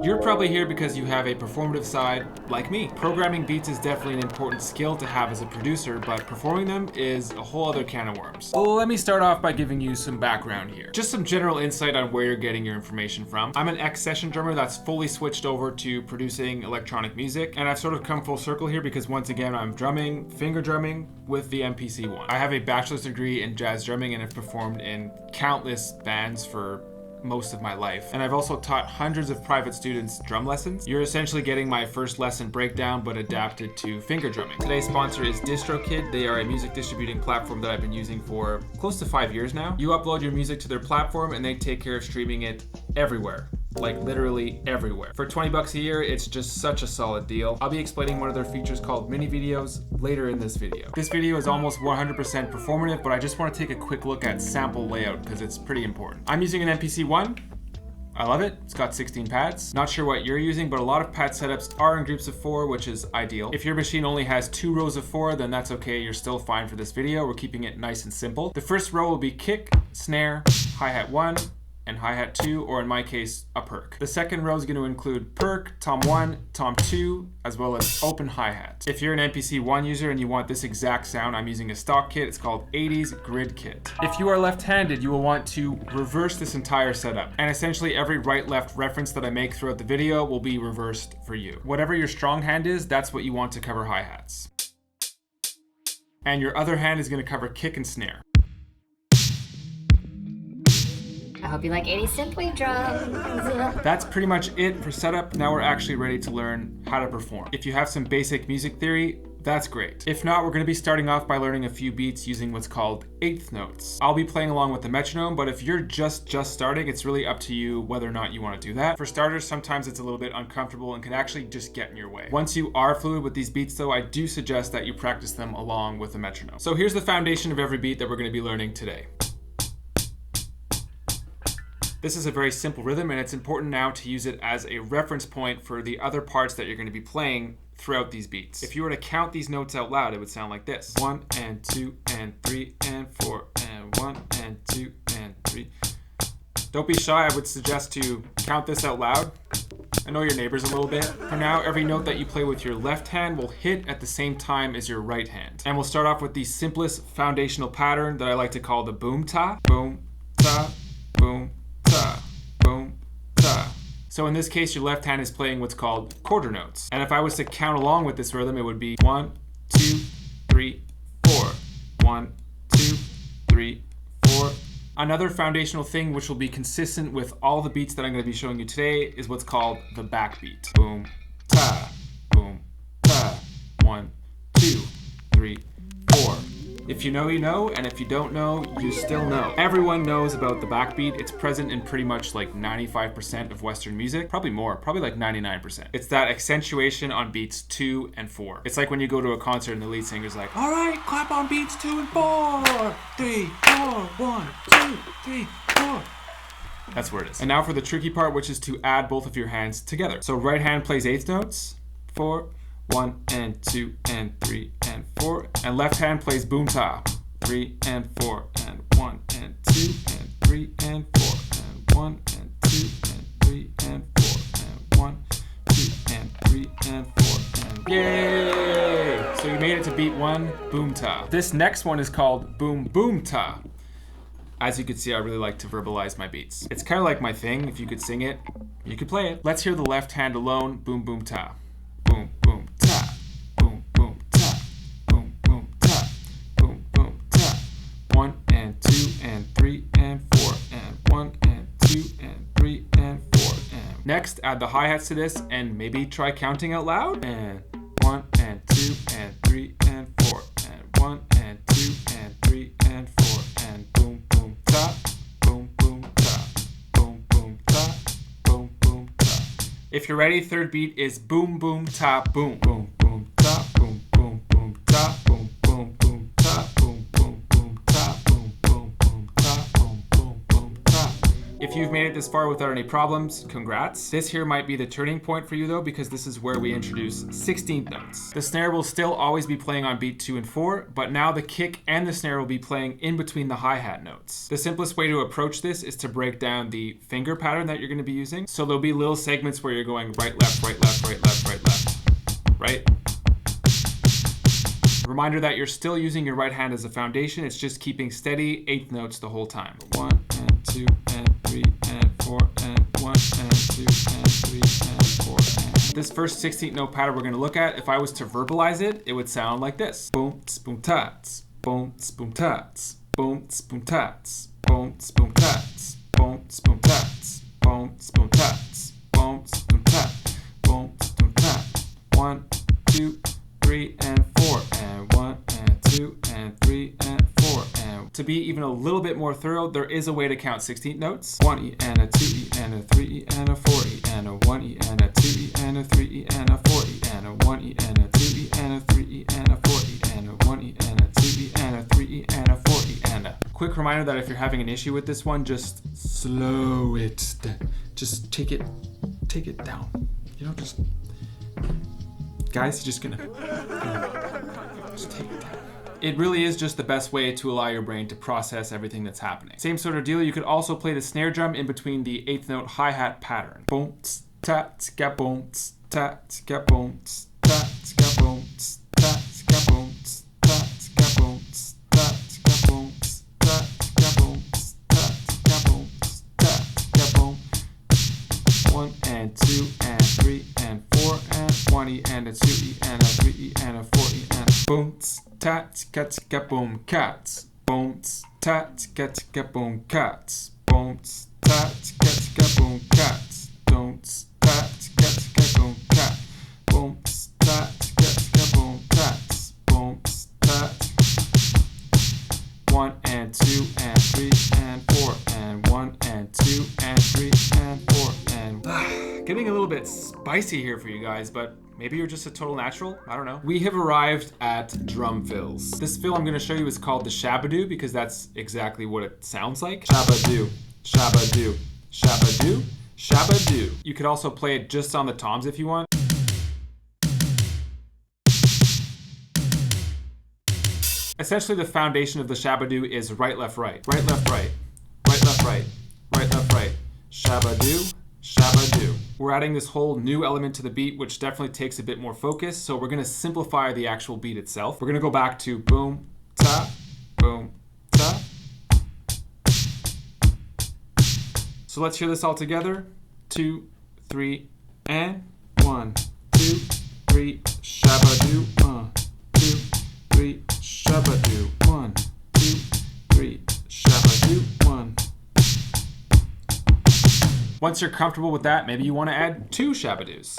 You're probably here because you have a performative side like me. Programming beats is definitely an important skill to have as a producer, but performing them is a whole other can of worms. Well, let me start off by giving you some background here. Just some general insight on where you're getting your information from. I'm an ex-session drummer that's fully switched over to producing electronic music, and I've sort of come full circle here because once again, I'm drumming, finger drumming with the MPC-1. I have a bachelor's degree in jazz drumming and have performed in countless bands for most of my life. And I've also taught hundreds of private students drum lessons. You're essentially getting my first lesson breakdown, but adapted to finger drumming. Today's sponsor is Distrokid. They are a music distributing platform that I've been using for close to 5 years now. You upload your music to their platform and they take care of streaming it everywhere. Like literally everywhere. For 20 bucks a year, it's just such a solid deal. I'll be explaining one of their features called mini videos later in this video. This video is almost 100% performative, but I just want to take a quick look at sample layout because it's pretty important. I'm using an MPC-1. I love it. It's got 16 pads. Not sure what you're using, but a lot of pad setups are in groups of 4, which is ideal. If your machine only has 2 rows of 4, then that's okay. You're still fine for this video. We're keeping it nice and simple. The first row will be kick, snare, hi-hat 1, and hi-hat 2, or in my case, a perk. The second row is going to include perk, tom 1, tom 2, as well as open hi-hat. If you're an MPC-1 user and you want this exact sound, I'm using a stock kit. It's called 80s Grid Kit. If you are left-handed, you will want to reverse this entire setup. And essentially every right-left reference that I make throughout the video will be reversed for you. Whatever your strong hand is, that's what you want to cover hi-hats. And your other hand is going to cover kick and snare. I hope you like 80 Simply drums. That's pretty much it for setup. Now we're actually ready to learn how to perform. If you have some basic music theory, that's great. If not, we're going to be starting off by learning a few beats using what's called eighth notes. I'll be playing along with the metronome, but if you're just starting, it's really up to you whether or not you want to do that. For starters, sometimes it's a little bit uncomfortable and can actually just get in your way. Once you are fluid with these beats though, I do suggest that you practice them along with the metronome. So here's the foundation of every beat that we're going to be learning today. This is a very simple rhythm, and it's important now to use it as a reference point for the other parts that you're going to be playing throughout these beats. If you were to count these notes out loud, it would sound like this. 1 and 2 and 3 and 4 and 1 and 2 and 3. Don't be shy, I would suggest to count this out loud. Annoy your neighbors a little bit. For now, every note that you play with your left hand will hit at the same time as your right hand. And we'll start off with the simplest foundational pattern that I like to call the boom ta. Boom ta, boom ta, boom ta. So in this case, your left hand is playing what's called quarter notes. And if I was to count along with this rhythm, it would be 1, 2, 3, 4. 1, 2, 3, 4. Another foundational thing which will be consistent with all the beats that I'm going to be showing you today is what's called the backbeat. Boom ta, boom ta. 1, 2, 3, 4. If you know, you know, and if you don't know, you still know. Everyone knows about the backbeat. It's present in pretty much like 95% of Western music, probably more, probably like 99%. It's that accentuation on beats 2 and 4. It's like when you go to a concert and the lead singer's like, all right, clap on beats 2 and 4, 3, 4, 1, 2, 3, 4. That's where it is. And now for the tricky part, which is to add both of your hands together. So right hand plays eighth notes, 4, 1 and 2 and 3 and 4, and left hand plays boom ta, 3 and 4 and 1 and 2 and 3 and 4 and 1 and 2 and 3 and 4 and 1, 2 and 3 and 4 and yay! So you made it to beat 1, boom ta. This next one is called boom boom ta. As you can see, I really like to verbalize my beats. It's kind of like my thing. If you could sing it, you could play it. Let's hear the left hand alone, boom boom ta. Boom, boom, ta, boom, boom, ta, boom, boom, ta, boom, boom, ta. 1 and 2 and 3 and 4 and 1 and 2 and 3 and 4 and. Next, add the hi-hats to this and maybe try counting out loud. And 1 and 2 and 3 and 4 and 1 and 2 and 3 and 4 and boom, boom, ta, boom, boom, ta, boom, boom, ta, boom, boom, ta. If you're ready, third beat is boom, boom, ta, boom, boom, boom, ta, boom, boom, boom, ta, boom, boom, boom, ta, boom, boom, boom, ta, boom, boom, boom, ta, boom, boom, boom, ta. If If you've made it this far without any problems, congrats. This here might be the turning point for you though, because this is where we introduce 16th notes. The snare will still always be playing on beat 2 and 4, but now the kick and the snare will be playing in between the hi-hat notes. The simplest way to approach this is to break down the finger pattern that you're going to be using. So there'll be little segments where you're going right, left, right, left, right, left, right, left, right. Reminder that you're still using your right hand as a foundation. It's just keeping steady 8th notes the whole time. 1 and 2 and 3 and 4 and 1 and 2 and 3 and 4 and... This first 16th note pattern we're going to look at, if I was to verbalize it, it would sound like this. Boom, boom, tats, boom, boom, tats, boom, boom, tats, boom, boom, tats, boom, boom, tats, boom, boom, tats, boom, boom, tats, boom, boom, tats. 1, 2, 3 and 4 and 1 and 2 and 3 and 4 and... To be even a little bit more thorough, there is a way to count 16th notes. 1E and a 2E and a 3E and a 4E and a 1E and a 2E and a 3E and a 4E and a 1E and a 2E and a 3E and a 4E and a 1E and a 2E and a 3E and a 4E and a... Quick reminder that if you're having an issue with this one, just slow it down. Just take it down. You know, just... Guys, just gonna just take it down. It really is just the best way to allow your brain to process everything that's happening. Same sort of deal, you could also play the snare drum in between the 8th note hi-hat pattern. Boom, tat, ska, boom, tat, ska, boom, tat, ska, boom, tat, ska, boom, tat, ska, boom, tat, ska, boom, tat, ska, boom, tat, ska, boom, tat, ska, boom. 1 and 2 and 3 and 4 and 1E and a 2E and a 3E and a 4E and a boom, tat, cat, cat, boom, cats, boom, tat, cat, cat, boom, cats, boom, tat, cat, cat, boom, cats, don't, tat, cat, cat, boom, cat, boom, tat, cat, cat, boom, cats, boom, tat. 1 and 2 and 3 and 4 and 1 and 2 and 3 and 4 and... Getting a little bit spicy here for you guys, but maybe you're just a total natural. I don't know. We have arrived at drum fills. This fill I'm going to show you is called the shabadoo because that's exactly what it sounds like. Shabadoo, shabadoo, shabadoo, shabadoo. You could also play it just on the toms if you want. Essentially, the foundation of the shabadoo is right, left, right, right, left, right, right, left, right, right, left, right, shabadoo, shabadoo. We're adding this whole new element to the beat, which definitely takes a bit more focus. So we're going to simplify the actual beat itself. We're going to go back to boom, ta, boom, ta. So let's hear this all together. 2, 3, and 1, 2, 3, shabadoo, 1, 2, 3, shabadoo, 1, 2, 3, shabadoo, 1. Once you're comfortable with that, maybe you want to add 2 shabadoos.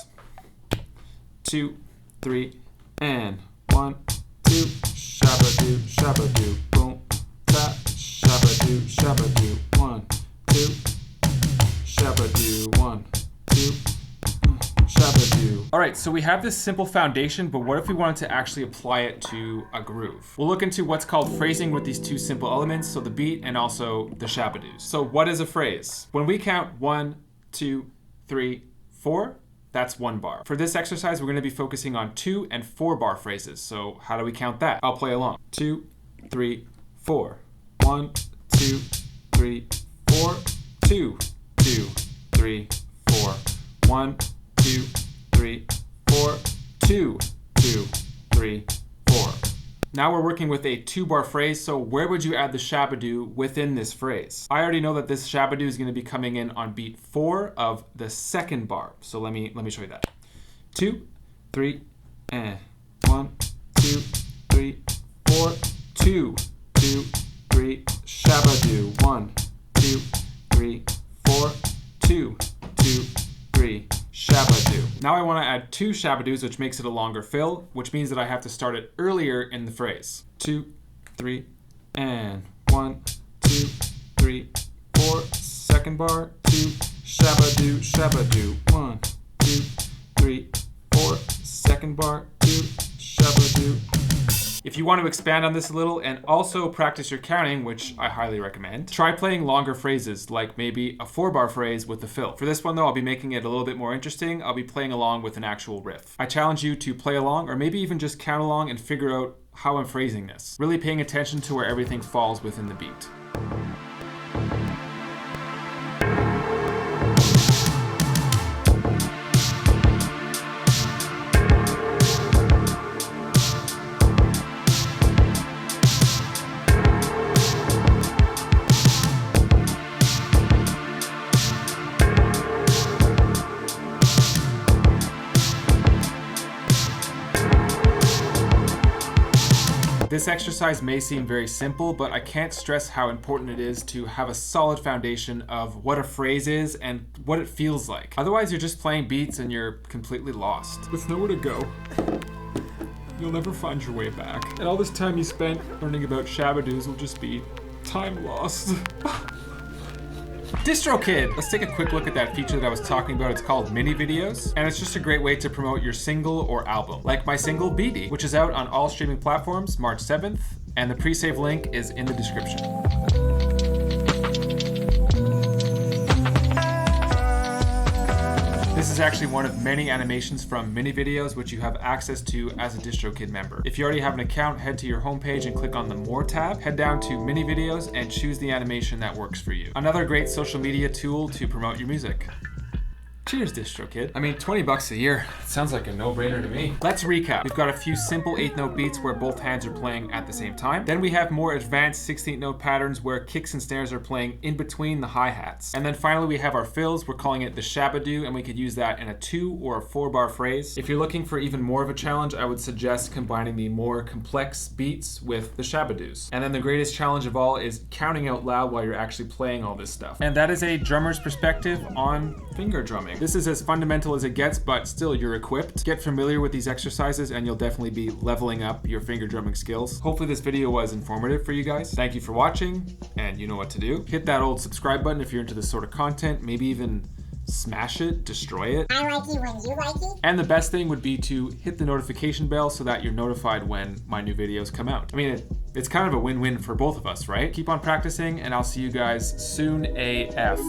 2, 3, and 1, 2, shabadoo, shabadoo, boom, ta, shabadoo, shabadoo, 1, 2, shabadoo, 1, 2, shabadoo. All right, so we have this simple foundation, but what if we wanted to actually apply it to a groove? We'll look into what's called phrasing with these 2 simple elements, so the beat and also the shabadoos. So what is a phrase? When we count 1, 2, 3, 4, that's 1 bar. For this exercise, we're going to be focusing on 2 and 4 bar phrases. So how do we count that? I'll play along. 2, 3, 4. 1, 2, 3, 4. 2, 2, 3, 4. 1, 2, 3, 4. 2, 2, 3, 4. Now we're working with a 2-bar phrase, so where would you add the shabadoo within this phrase? I already know that this shabadoo is going to be coming in on beat 4 of the 2nd bar. So let me show you that. 2, 3, and 1, 2, 3, 4, 2, 2, 3, shabadoo, 1, 2, 3, 4, 2, 2, 3, shabadoo. Now I want to add 2 shabadoos, which makes it a longer fill, which means that I have to start it earlier in the phrase. 2, 3, and 1, 2, 3, 4, 2nd bar, 2, shabadoo, shabadoo, 1, 2, 3, 4, 2nd bar, 2, shabadoo. If you want to expand on this a little and also practice your counting, which I highly recommend, try playing longer phrases, like maybe a 4-bar phrase with the fill. For this one though, I'll be making it a little bit more interesting. I'll be playing along with an actual riff. I challenge you to play along, or maybe even just count along and figure out how I'm phrasing this. Really paying attention to where everything falls within the beat. This exercise may seem very simple, but I can't stress how important it is to have a solid foundation of what a phrase is and what it feels like. Otherwise, you're just playing beats and you're completely lost. With nowhere to go, you'll never find your way back. And all this time you spent learning about shabadoos will just be time lost. Distrokid! Let's take a quick look at that feature that I was talking about. It's called mini videos, and it's just a great way to promote your single or album. Like my single, Beady, which is out on all streaming platforms March 7th, and the pre-save link is in the description. This is actually one of many animations from mini videos which you have access to as a Distrokid member. If you already have an account, head to your homepage and click on the More tab, head down to mini videos and choose the animation that works for you. Another great social media tool to promote your music. Cheers, Distrokid. I mean, 20 bucks a year. Sounds like a no-brainer to me. Let's recap. We've got a few simple 8-note beats where both hands are playing at the same time. Then we have more advanced 16-note patterns where kicks and snares are playing in between the hi-hats. And then finally we have our fills. We're calling it the shabadoo, and we could use that in a 2 or a 4-bar phrase. If you're looking for even more of a challenge, I would suggest combining the more complex beats with the shabadoos. And then the greatest challenge of all is counting out loud while you're actually playing all this stuff. And that is a drummer's perspective on finger drumming. This is as fundamental as it gets, but still you're equipped. Get familiar with these exercises and you'll definitely be leveling up your finger drumming skills. Hopefully this video was informative for you guys. Thank you for watching, and you know what to do. Hit that old subscribe button if you're into this sort of content. Maybe even smash it, destroy it. I like you when you like it. And the best thing would be to hit the notification bell so that you're notified when my new videos come out. I mean, it's kind of a win-win for both of us, right? Keep on practicing, and I'll see you guys soon AF.